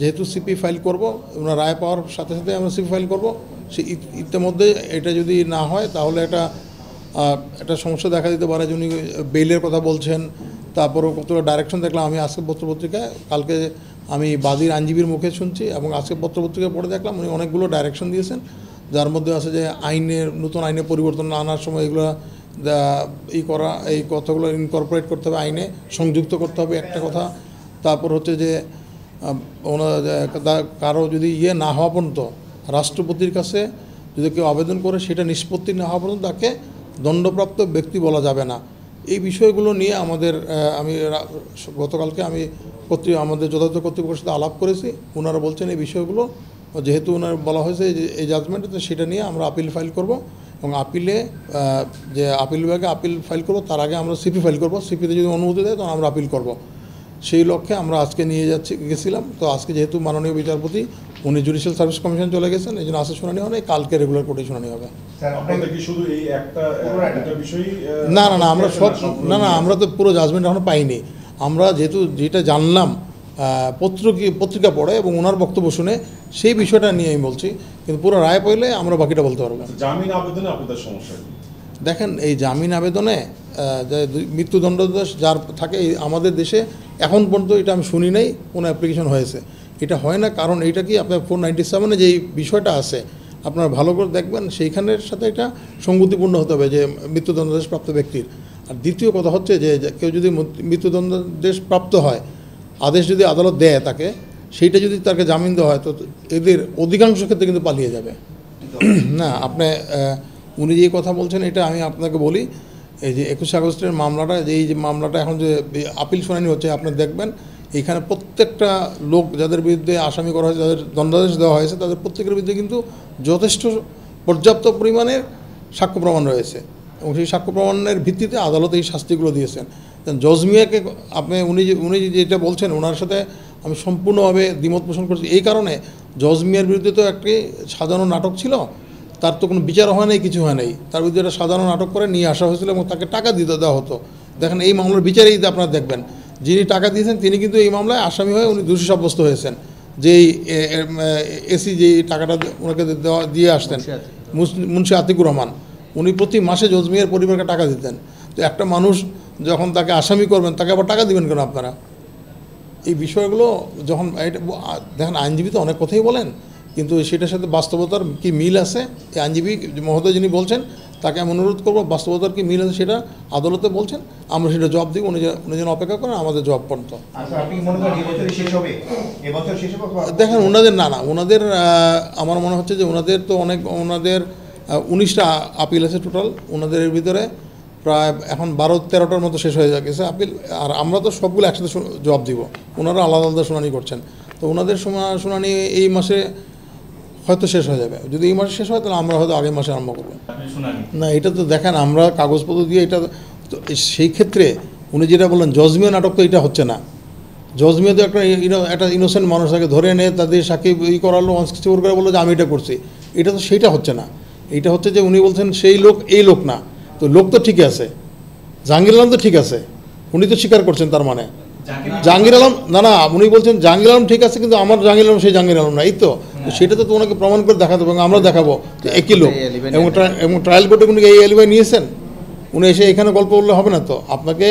যেহেতু CP file করব, ওনার রায় পাওয়ার সাথে সাথে আমরা সিপি ফাইল করব। সে ইতিমধ্যে এটা যদি না হয় তাহলে একটা সমস্যা দেখা দিতে পারে। উনি বেইলের কথা বলছেন, তারপরেও কতগুলো ডাইরেকশন দেখলাম আমি আজকে পত্রপত্রিকায়, কালকে আমি বাদীর আইনজীবীর মুখে শুনছি এবং আজকে পত্রপত্রিকায় পড়ে দেখলাম উনি অনেকগুলো ডাইরেকশন দিয়েছেন, যার মধ্যে আছে যে নতুন আইনে পরিবর্তন আনার সময় এগুলো এই কথাগুলো ইনকর্পোরেট করতে হবে, আইনে সংযুক্ত করতে হবে একটা কথা। তারপর হচ্ছে যে কারো যদি না হওয়া পর্যন্ত রাষ্ট্রপতির কাছে যদি কেউ আবেদন করে সেটা নিষ্পত্তি না হওয়া পর্যন্ত তাকে দণ্ডপ্রাপ্ত ব্যক্তি বলা যাবে না। এই বিষয়গুলো নিয়ে আমি গতকালকে আমাদের যথাযথ কর্তৃপক্ষের সাথে আলাপ করেছি। ওনারা বলছেন এই বিষয়গুলো যেহেতু ওনার বলা হয়েছে যে এই জাজমেন্টে, সেটা নিয়ে আমরা আপিল ফাইল করব এবং আপিলে যে আপিল বিভাগে আপিল ফাইল করব তার আগে আমরা সিপি ফাইল করব। সিপিতে যদি অনুমতি দেয় তখন আমরা আপিল করব। সেই লক্ষ্যে আমরা আজকে গেছিলাম। তো আজকে যেহেতু মাননীয় বিচারপতি উনি জুডিশিয়াল সার্ভিস কমিশন চলে গেছেন, এই জন্য আজকে শুনানি হয় না, কালকে রেগুলার কোর্টে শুনানি হবে। আমরা তো পুরো জাজমেন্ট এখনো পাইনি। আমরা যেটা জানলাম পত্রিকা পড়ে এবং ওনার বক্তব্য শুনে সেই বিষয়টা নিয়ে আমি বলছি, কিন্তু পুরো রায় পাইলে আমরা বাকিটা বলতে পারবো। জামিন আবেদনে আপনাদের সমস্যা কি? দেখেন, এই জামিন আবেদনে যে মৃত্যুদণ্ডাদেশ যার থাকে আমাদের দেশে এখন পর্যন্ত এটা আমি শুনি নাই কোনো অ্যাপ্লিকেশন হয়েছে। এটা হয় না কারণ এইটা কি আপনার 497 যেই বিষয়টা আছে আপনারা ভালো করে দেখবেন, সেইখানের সাথে এটা সঙ্গতিপূর্ণ হতে হবে যে মৃত্যুদণ্ডাদেশ প্রাপ্ত ব্যক্তির। আর দ্বিতীয় কথা হচ্ছে যে কেউ যদি মৃত্যুদণ্ডাদেশ প্রাপ্ত হয়, আদেশ যদি আদালত দেয় তাকে, সেইটা যদি তাকে জামিন দেওয়া হয় তো এদের অধিকাংশ ক্ষেত্রে কিন্তু পালিয়ে যাবে না। উনি যে কথা বলছেন এটা আমি আপনাকে বলি, এই যে 21 আগস্টের মামলাটা, এই যে মামলাটা এখন যে আপিল শুনানি হচ্ছে, আপনি দেখবেন এইখানে প্রত্যেকটা লোক যাদের বিরুদ্ধে আসামি করা হয়েছে, যাদের দণ্ডাদেশ দেওয়া হয়েছে, তাদের প্রত্যেকের বিরুদ্ধে কিন্তু যথেষ্ট পর্যাপ্ত পরিমাণের সাক্ষ্য প্রমাণ রয়েছে এবং সেই সাক্ষ্য প্রমাণের ভিত্তিতে আদালত এই শাস্তিগুলো দিয়েছেন। জজ মিয়াকে উনি যেটা বলছেন ওনার সাথে আমি সম্পূর্ণভাবে দ্বিমত পোষণ করছি। এই কারণে জজ মিয়ার বিরুদ্ধে তো একটি সাজানো নাটক ছিল, তার তো কোনো বিচার হয় নাই, কিছু হয় নাই, তার বিরুদ্ধে একটা সাধারণ নাটক করে নিয়ে আসা হয়েছিল এবং তাকে টাকা দিতে দেওয়া হতো। দেখেন এই মামলার বিচারেই আপনারা দেখবেন যিনি টাকা দিয়েছেন তিনি কিন্তু এই মামলায় আসামি হয়ে উনি দোষী সাব্যস্ত হয়েছেন। যেই এসি যেই টাকাটা ওনাকে দিয়ে আসতেন মুন্সি আতিকুর রহমান, উনি প্রতি মাসে জজ মিয়ার পরিবারকে টাকা দিতেন। তো একটা মানুষ যখন তাকে আসামি করবেন তাকে আবার টাকা দিবেন কেন আপনারা? এই বিষয়গুলো যখন দেখেন আইনজীবী তো অনেক কথাই বলেন, কিন্তু সেটার সাথে বাস্তবতার কি মিল আছে এই আইনজীবী মহোদয় যিনি বলছেন তাকে আমি অনুরোধ করবো বাস্তবতার কি মিল আছে সেটা আদালতে বলছেন, আমরা সেটা জবাব দিব। উনি যেন অপেক্ষা করেন আমাদের জবাব পর্যন্ত। দেখেন ওনাদের ওনাদের আমার মনে হচ্ছে যে ওনাদের 19টা আপিল আছে টোটাল, ওনাদের ভিতরে প্রায় এখন 12-13টার মতো শেষ হয়ে গেছে আপিল, আর আমরা তো সবগুলো একসাথে জবাব দিব। ওনারা আলাদা আলাদা শুনানি করছেন, তো ওনাদের শুনানি এই মাসে হয়তো শেষ হয়ে যাবে। যদি এই মাসে শেষ হয় তাহলে আমরা হয়তো আগের মাসে আরম্ভ করবো। না, এটা তো দেখেন আমরা কাগজপত্র দিয়ে এটা তো সেই ক্ষেত্রে উনি যেটা বললেন জজমিয়া নাটক তো এটা হচ্ছে না। জজমিয়া তো একটা ইনোসেন্ট মানুষ তাকে ধরে এনে তাদের সাক্ষী করালো, অনস্কিওর করে বললো যে আমি এটা করছি, এটা তো সেইটা হচ্ছে না। এইটা হচ্ছে যে উনি বলছেন সেই লোক এই লোক না, তো লোক তো ঠিক আছে, জাহাঙ্গীর আলম তো ঠিক আছে, উনি তো স্বীকার করছেন। তার মানে জাহাঙ্গীর আলম না উনি বলছেন জাহাঙ্গীর আলম ঠিক আছে কিন্তু আমার জাহাঙ্গীর আলম সেই জাহাঙ্গীর আলম না, এই তো সেটা তো তোমাকে প্রমাণ করে দেখাতে হবে, আমরা দেখাবো একই লোক। এবং ট্রায়াল কোর্টে উনি এই এলিবাই নিয়েছেন, উনি এসে এখানে গল্প বললে হবে না। তো আপনাকে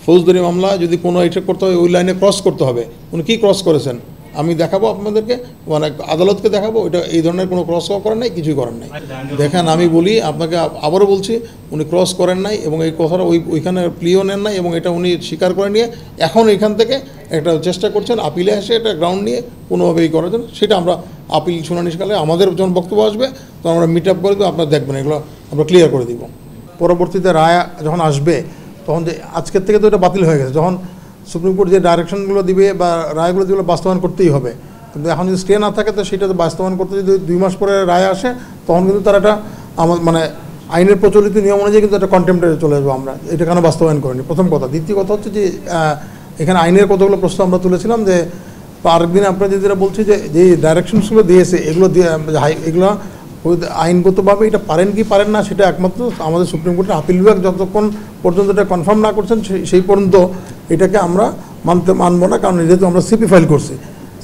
ফৌজদারি মামলা যদি কোনো এটা করতে হয় ওই লাইনে ক্রস করতে হবে। উনি কী ক্রস করেছেন আমি দেখাবো আপনাদেরকে, মানে আদালতকে দেখাবো। এটা এই ধরনের কোনো ক্রস করেন নাই, কিছুই করেন নাই। দেখেন আমি বলি আপনাকে, আবারও বলছি উনি ক্রস করেন নাই এবং এই কথাটা ওইখানে প্লিও নেন নাই এবং এটা উনি স্বীকার করে নিয়ে এখন এখান থেকে একটা চেষ্টা করছেন আপিলে এসে এটা গ্রাউন্ড নিয়ে কোনোভাবে এই করার জন্য। সেটা আমরা আপিল শুনানিকালে আমাদের যখন বক্তব্য আসবে তখন আমরা মিট আপ করে দেবো, আপনারা দেখবেন এগুলো আমরা ক্লিয়ার করে দিব। পরবর্তীতে রায় যখন আসবে তখন যে আজকের থেকে তো এটা বাতিল হয়ে গেছে, যখন সুপ্রিম কোর্ট যে ডাইরেকশনগুলো দিবে বা রায়গুলো যেগুলো বাস্তবায়ন করতেই হবে, কিন্তু এখন যদি স্টে না থাকে তো সেটা তো বাস্তবায়ন করতে যদি 2 মাস পরে রায় আসে তখন কিন্তু তারা একটা মানে আইনের প্রচলিত নিয়ম অনুযায়ী কিন্তু একটা কন্টেম্পটে চলে আসবো আমরা, এটা কেন বাস্তবায়ন করিনি, প্রথম কথা। দ্বিতীয় কথা হচ্ছে যে এখানে আইনের কতগুলো প্রশ্ন আমরা তুলেছিলাম যে আরেকদিন আপনারা যেটা বলছি যে যেই ডাইরেকশনসগুলো দিয়েছে এগুলো আইনগতভাবে এটা পারেন কি পারেন না সেটা একমাত্র আমাদের সুপ্রিম কোর্টের আপিল বিভাগ যতক্ষণ পর্যন্ত এটা কনফার্ম না করছেন সেই পর্যন্ত এটাকে আমরা মানবো না, কারণ যেহেতু আমরা সিপি ফাইল করছি।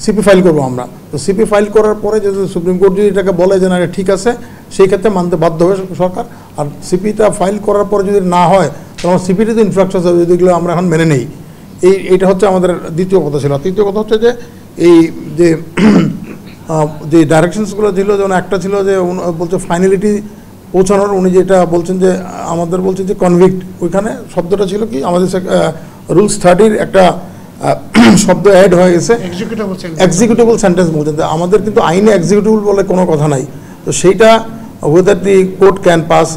সিপি ফাইল করবো আমরা। তো সিপি ফাইল করার পরে যদি সুপ্রিম কোর্ট যদি এটাকে বলে যে না এটা ঠিক আছে, সেই ক্ষেত্রে মানতে বাধ্য হবে সরকার। আর সিপিটা ফাইল করার পরে যদি না হয় তখন সিপিটি তো ইনফ্রাস্ট্রাকচার হবে, যেগুলো আমরা এখন মেনে নেই। এইটা হচ্ছে আমাদের দ্বিতীয় কথা ছিল। আর তৃতীয় কথা হচ্ছে যে এই যে ডাইরেকশনসগুলো ছিল, যেমন একটা ছিল যে বলছে ফাইনালিটি পৌঁছানোর, উনি যেটা বলছেন যে আমাদের বলছেন যে কনভিক্ট, ওইখানে শব্দটা ছিল কি আমাদের রুলস 30 একটা শব্দ অ্যাড হয়ে গেছে, এক্সিকিউটেবল সেন্টেন্স বলছেন। আমাদের কিন্তু আইনে এক্সিকিউটেবল বলে কোনো কথা নাই। তো সেইটা whether the court can pass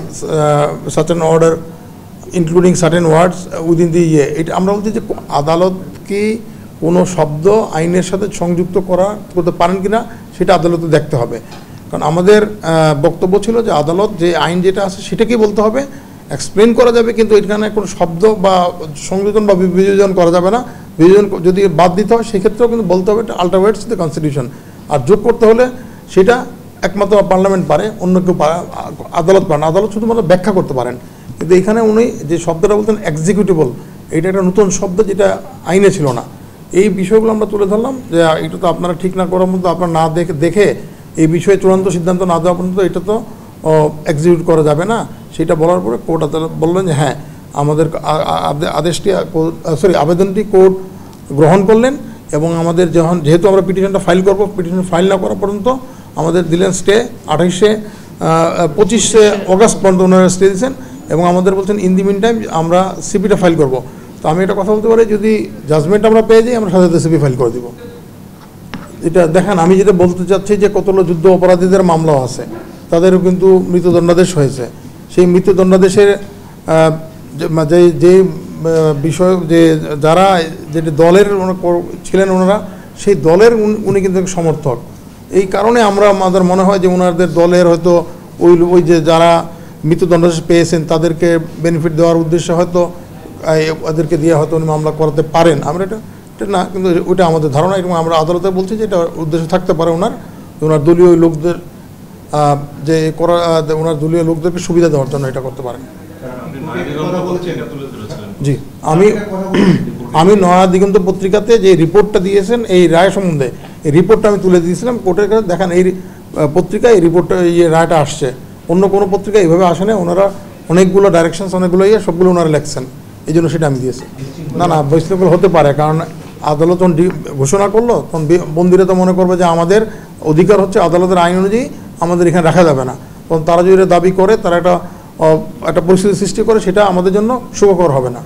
such an order including certain words within the এটা আমরা বলছি যে আদালত কি কোনো শব্দ আইনের সাথে সংযুক্ত করতে পারেন কিনা সেটা আদালতে দেখতে হবে। কারণ আমাদের বক্তব্য ছিল যে আদালত যে আইন যেটা আছে সেটাকেই বলতে হবে, এক্সপ্লেন করা যাবে, কিন্তু এখানে কোনো শব্দ বা সংযোজন বা বিযোজন করা যাবে না। বিযোজন যদি বাদ দিতে হয় সেক্ষেত্রেও কিন্তু বলতে হবে এটা আল্টারওয়েটস দ্য কনস্টিটিউশন। আর যোগ করতে হলে সেটা একমাত্র পার্লামেন্ট পারে, অন্য কেউ আদালত পারে না। আদালত শুধুমাত্র ব্যাখ্যা করতে পারেন। কিন্তু এখানে উনি যে শব্দটা বলতেন এক্সিকিউটেবল, এটা একটা নতুন শব্দ যেটা আইনে ছিল না। এই বিষয়গুলো আমরা তুলে ধরলাম যে এটা তো আপনারা ঠিক না করার মধ্যে আপনারা না দেখে এই বিষয়ে চূড়ান্ত সিদ্ধান্ত না দেওয়া পর্যন্ত এটা তো এক্সিকিউট করা যাবে না। সেটা বলার পরে কোর্ট আদালত বললেন যে হ্যাঁ আমাদের আবেদনটি কোর্ট গ্রহণ করলেন, এবং আমাদের যেহেতু আমরা পিটিশনটা ফাইল করব, পিটিশন ফাইল না করা পর্যন্ত আমাদের দিলেন স্টে 25শে অগাস্ট পর্যন্ত ওনারা স্টে দিয়েছেন, এবং আমাদের বলছেন ইন দি মিন টাইম আমরা সিপিটা ফাইল করব। তো আমি এটা কথা বলতে পারি, যদি জাজমেন্ট আমরা পেয়ে যাই আমরা সাথে সাথে সিপি ফাইল করে দিব। এটা দেখেন, আমি যেটা বলতে চাচ্ছি যে কতগুলো যুদ্ধ অপরাধীদের মামলাও আছে, তাদেরও কিন্তু মৃত্যুদণ্ডাদেশ হয়েছে। সেই মৃত্যুদণ্ডাদেশের যে বিষয় যে যারা যেটি দলের ছিলেন ওনারা, সেই দলের উনি কিন্তু সমর্থক। এই কারণে আমাদের মনে হয় যে ওনাদের দলের হয়তো ওই যে যারা মৃত্যুদণ্ডাদেশ পেয়েছেন তাদেরকে বেনিফিট দেওয়ার উদ্দেশ্যে হয়তো ওদেরকে দিয়ে হয়তো উনি মামলা করাতে পারেন। আমরা এটা না, কিন্তু ওইটা আমাদের ধারণা, এবং আমরা আদালতে বলছি যে এটা উদ্দেশ্য থাকতে পারে ওনার দলীয় লোকদের যে ওনার দলীয় লোকদেরকে সুবিধা দেওয়ার জন্য এটা করতে পারেন। জি, আমি নয়া দিগন্ত পত্রিকাতে যে রিপোর্টটা দিয়েছেন এই রায় সম্বন্ধে, এই রিপোর্টটা আমি তুলে দিয়েছিলাম কোর্টের কাছে। দেখেন এই পত্রিকায় এই রিপোর্টটা, এই রায়টা আসছে, অন্য কোনো পত্রিকা এইভাবে আসে না। ওনারা অনেকগুলো ডাইরেকশনস অনেকগুলো সবগুলো ওনারা লেখছেন, এই জন্য সেটা আমি দিয়েছি। না বৈশৃঙ্খল হতে পারে, কারণ আদালত যখন ঘোষণা করলো তখন বন্দিরা তো মনে করবে যে আমাদের অধিকার হচ্ছে আদালতের আইন অনুযায়ী আমাদের এখানে রাখা যাবে না। তখন তারা যদি এটা দাবি করে, তারা একটা পরিস্থিতি সৃষ্টি করে, সেটা আমাদের জন্য শুভকর হবে না।